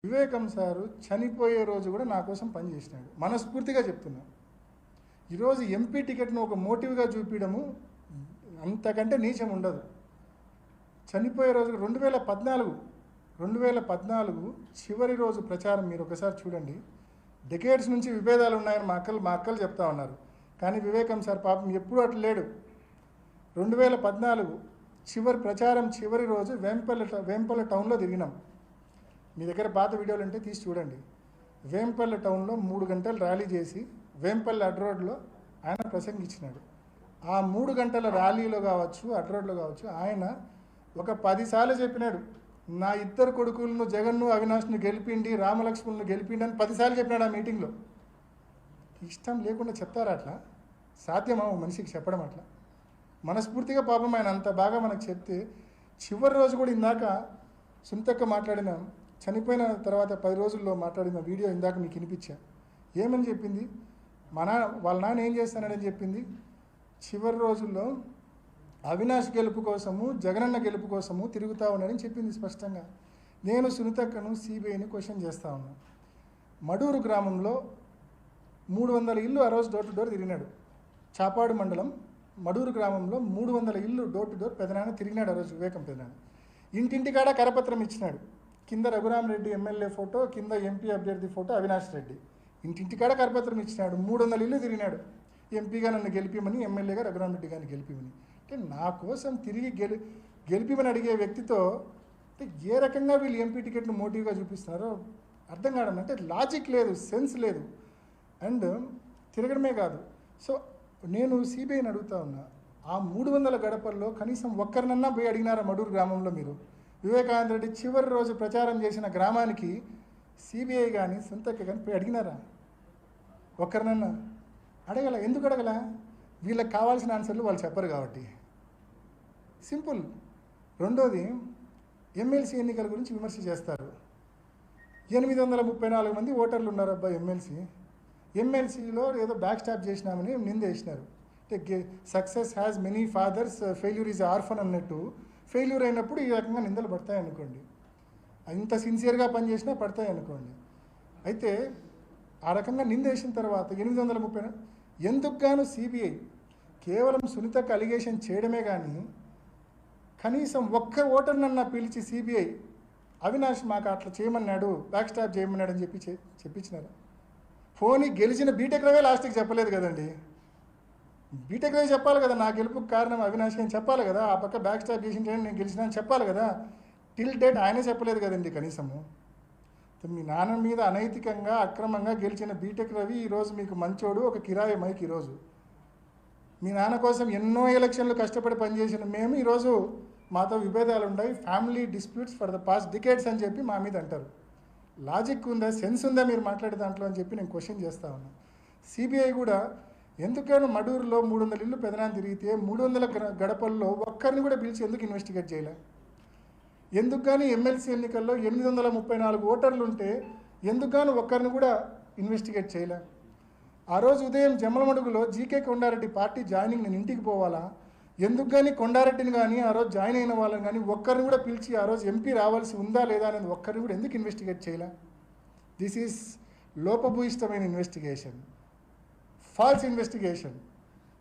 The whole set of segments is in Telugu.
వివేకం సారు చనిపోయే రోజు కూడా నా కోసం పనిచేసినాడు. మనస్ఫూర్తిగా చెప్తున్నా. ఈరోజు ఎంపీ టికెట్ను ఒక మోటివ్గా చూపించడము అంతకంటే నీచం ఉండదు. చనిపోయే రోజు 2014 చివరి రోజు ప్రచారం మీరు ఒకసారి చూడండి. డెకేడ్స్ నుంచి విభేదాలు ఉన్నాయని మా అక్కలు చెప్తా ఉన్నారు. కానీ వివేకం సార్ పాపం ఎప్పుడూ అట్లా లేడు. 2014 చివరి ప్రచారం చివరి రోజు వేంపల్లి టౌన్లో తిరిగినాం. మీ దగ్గర పాత వీడియోలు ఉంటే తీసి చూడండి. వేంపల్లి టౌన్లో 3 గంటలు ర్యాలీ చేసి వేంపల్లి అడ్ రోడ్లో ఆయన ప్రసంగించినాడు. ఆ 3 గంటల ర్యాలీలో కావచ్చు, అడ్ రోడ్లో కావచ్చు, ఆయన ఒక 10 సార్లు చెప్పినాడు, నా 2 కొడుకులను జగన్ను అవినాష్ను గెలిపిండి, రామలక్ష్మణ్ను గెలిపిండి అని 10 సార్లు చెప్పినాడు ఆ మీటింగ్లో. ఇష్టం లేకుండా చెప్తారా? అట్లా సాధ్యమా మనిషికి చెప్పడం? అట్లా మనస్ఫూర్తిగా పాపం ఆయన అంత బాగా మనకు చెప్తే చివరి రోజు కూడా ఇందాక సునీతక్క మాట్లాడిన చనిపోయిన తర్వాత 10 రోజుల్లో మాట్లాడిన వీడియో ఇందాక మీకు వినిపించా. ఏమని చెప్పింది? వాళ్ళ నాన్న ఏం చేస్తానని చెప్పింది. చివరి రోజుల్లో అవినాష్ గెలుపు కోసము, జగనన్న గెలుపు కోసము తిరుగుతూ ఉన్నాడని చెప్పింది స్పష్టంగా. నేను సునీతక్కను సిబిఐని క్వశ్చన్ చేస్తూ ఉన్నా. మడూరు గ్రామంలో 300 ఇల్లు ఆ రోజు డోర్ టు డోర్ తిరిగినాడు. చాపాడు మండలం మడూరు గ్రామంలో 300 ఇల్లు డోర్ టు డోర్ పెదనాన్న తిరిగినాడు ఆ రోజు వివేకం పెదనాన్న. ఇంటింటికాడ కరపత్రం ఇచ్చినాడు. కింద రఘురామరెడ్డి ఎమ్మెల్యే ఫోటో, కింద ఎంపీ అభ్యర్థి ఫోటో అవినాష్ రెడ్డి. ఇంటింటికాడ కరపత్రం ఇచ్చినాడు. 300 ఇల్లు తిరిగినాడు. ఎంపీగా నన్ను గెలిపిమని, ఎమ్మెల్యేగా రఘురామరెడ్డి గారిని గెలిపిమని. అంటే నా కోసం తిరిగి గెలిపిమని అడిగే వ్యక్తితో అంటే ఏ రకంగా వీళ్ళు ఎంపీ టికెట్ను మోటివ్గా చూపిస్తున్నారో అర్థం కావడం. అంటే లాజిక్ లేదు, సెన్స్ లేదు. అండ్ తిరగడమే కాదు. సో నేను సిబిఐని అడుగుతా ఉన్నా, ఆ 300 గడపల్లో కనీసం ఒక్కరినన్నా పోయి అడిగినారా మడూరు గ్రామంలో? మీరు వివేకానంద రెడ్డి చివరి రోజు ప్రచారం చేసిన గ్రామానికి సిబిఐ కానీ సునీతక్క కానీ పోయి అడిగినారా? ఒక్కరినన్నా అడగల. ఎందుకు అడగల? వీళ్ళకి కావాల్సిన ఆన్సర్లు వాళ్ళు చెప్పరు కాబట్టి. సింపుల్. రెండోది, ఎమ్మెల్సీ ఎన్నికల గురించి విమర్శ చేస్తారు. 834 మంది ఓటర్లు ఉన్నారు అబ్బాయి ఎమ్మెల్సీలో ఏదో బ్యాక్ స్టాప్ చేసినామని నిందేసినారు. అంటే success has many fathers, failure is orphan అన్నట్టు ఫెయిల్యూర్ అయినప్పుడు ఈ రకంగా నిందలు పడతాయి అనుకోండి. ఇంత సిన్సియర్గా పనిచేసినా పడతాయి అనుకోండి. అయితే ఆ రకంగా నిందేసిన తర్వాత 830 ఎందుకు గాను సిబిఐ కేవలం సునీతకు అలిగేషన్ చేయడమే కానీ కనీసం ఒక్క ఓటర్నన్నా పిలిచి సిబిఐ అవినాష్ మాకు అట్లా చేయమన్నాడు, బ్యాక్ స్టాప్ చేయమన్నాడు అని చెప్పించినారు. ఫోన్ గెలిచిన బీటెక్ రవే లాస్ట్కి చెప్పలేదు కదండి. బీటెక్ రవి చెప్పాలి కదా, నా గెలుపుకు కారణం అవినాష్ అని చెప్పాలి కదా. ఆ పక్క బ్యాక్ స్టాప్ చేసింటే నేను గెలిచినా అని చెప్పాలి కదా. టిల్ డేట్ ఆయనే చెప్పలేదు కదండి కనీసము. మీ నాన్న మీద అనైతికంగా అక్రమంగా గెలిచిన బీటెక్ రవి ఈరోజు మీకు మంచోడు, ఒక కిరాయి మైక్. ఈరోజు మీ నాన్న కోసం ఎన్నో ఎలక్షన్లు కష్టపడి పనిచేసిన మేము ఈరోజు మాతో విభేదాలు ఉన్నాయి, family disputes for the past decades అని చెప్పి మా మీద అంటారు. లాజిక్ ఉందా, సెన్స్ ఉందా మీరు మాట్లాడే దాంట్లో అని చెప్పి నేను క్వశ్చన్ చేస్తా ఉన్నాను. సిబిఐ కూడా ఎందుకైనా మడూరులో 300 ఇల్లు పెదనాన్ని తిరిగితే 300 గడపల్లో ఒక్కరిని కూడా పిలిచి ఎందుకు ఇన్వెస్టిగేట్ చేయలే? ఎందుకు కానీ ఎమ్మెల్సీ ఎన్నికల్లో 834 ఓటర్లు ఉంటే ఎందుకు కానీ ఒక్కరిని కూడా ఇన్వెస్టిగేట్ చేయలే? ఆ రోజు ఉదయం జమ్మలమడుగులో జీకే కొండారెడ్డి పార్టీ జాయినింగ్ నేను ఇంటికి పోవాలా, ఎందుకు కానీ కొండారెడ్డిని కానీ ఆ రోజు జాయిన్ అయిన వాళ్ళని కానీ ఒక్కరిని కూడా పిలిచి ఆ రోజు ఎంపీ రావాల్సి ఉందా లేదా అనేది ఒక్కరిని కూడా ఎందుకు ఇన్వెస్టిగేట్ చేయలే? దిస్ ఈజ్ లోపభూయిష్టమైన ఇన్వెస్టిగేషన్, ఫాల్స్ ఇన్వెస్టిగేషన్.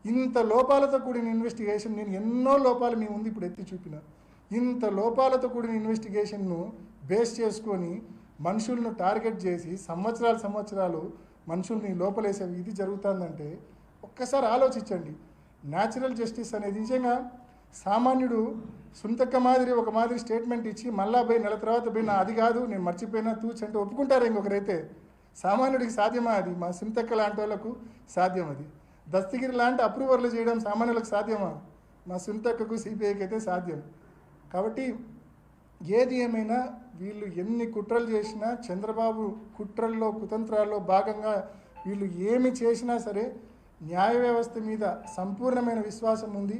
ఇంత లోపాలతో కూడిన ఇన్వెస్టిగేషన్, నేను ఎన్నో లోపాలు మీ ముందు ఇప్పుడు ఎత్తి చూపిన. ఇంత లోపాలతో కూడిన ఇన్వెస్టిగేషన్ను బేస్ చేసుకొని మనుషులను టార్గెట్ చేసి సంవత్సరాలు మనుషుల్ని లోపలేసే ఇది జరుగుతుందంటే ఒక్కసారి ఆలోచించండి. న్యాచురల్ జస్టిస్ అనేది నిజంగా సామాన్యుడు సునీతక్క ఒక మాదిరి స్టేట్మెంట్ ఇచ్చి మళ్ళా పోయి నెల తర్వాత పోయి నా అది కాదు నేను మర్చిపోయినా తూచంటే ఒప్పుకుంటారు. ఇంకొకరైతే సామాన్యుడికి సాధ్యమా? అది మా సునీతక్క లాంటి వాళ్ళకు సాధ్యం. అది దస్తగిరి లాంటి అప్రూవర్లు చేయడం సామాన్యులకు సాధ్యమా? మా సునీతక్కకు సిబిఐకి అయితే సాధ్యం. కాబట్టి ఏది ఏమైనా వీళ్ళు ఎన్ని కుట్రలు చేసినా, చంద్రబాబు కుట్రల్లో కుతంత్రాల్లో భాగంగా వీళ్ళు ఏమి చేసినా సరే న్యాయ వ్యవస్థ మీద సంపూర్ణమైన విశ్వాసం ఉంది.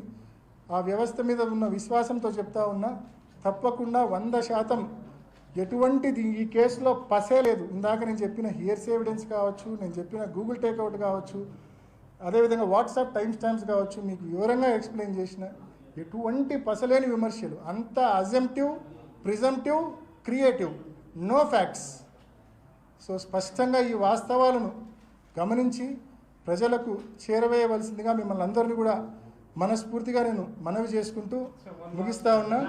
ఆ వ్యవస్థ మీద ఉన్న విశ్వాసంతో చెప్తా ఉన్నా, తప్పకుండా 100% ఎటువంటిది ఈ కేసులో పసే లేదు. ఇందాక నేను చెప్పిన హియర్స్ ఎవిడెన్స్ కావచ్చు, నేను చెప్పిన గూగుల్ టేక్అవుట్ కావచ్చు, అదేవిధంగా వాట్సాప్ టైం స్టాంప్స్ కావచ్చు, మీకు వివరంగా ఎక్స్ప్లెయిన్ చేసిన ఎటువంటి పసలేని విమర్శలు, అంతా assumptive, presumptive, creative, no facts. So స్పష్టంగా ఈ వాస్తవాలను గమనించి ప్రజలకు చేరవేయవలసిందిగా మిమ్మల్ని అందరినీ కూడా మనస్ఫూర్తిగా నేను మనవి చేసుకుంటూ ముగిస్తా ఉన్నా.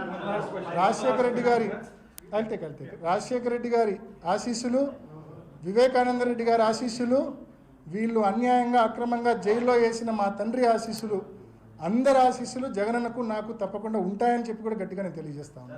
రాజశేఖర రెడ్డి గారి ఆశీస్సులు, వివేకానంద రెడ్డి గారి ఆశీస్సులు, వీళ్ళు అన్యాయంగా అక్రమంగా జైల్లో వేసిన మా తండ్రి ఆశీస్సులు, అందరి ఆశీస్సులు జగనన్నకు నాకు తప్పకుండా ఉంటాయని చెప్పి కూడా గట్టిగా నేను తెలియజేస్తాను.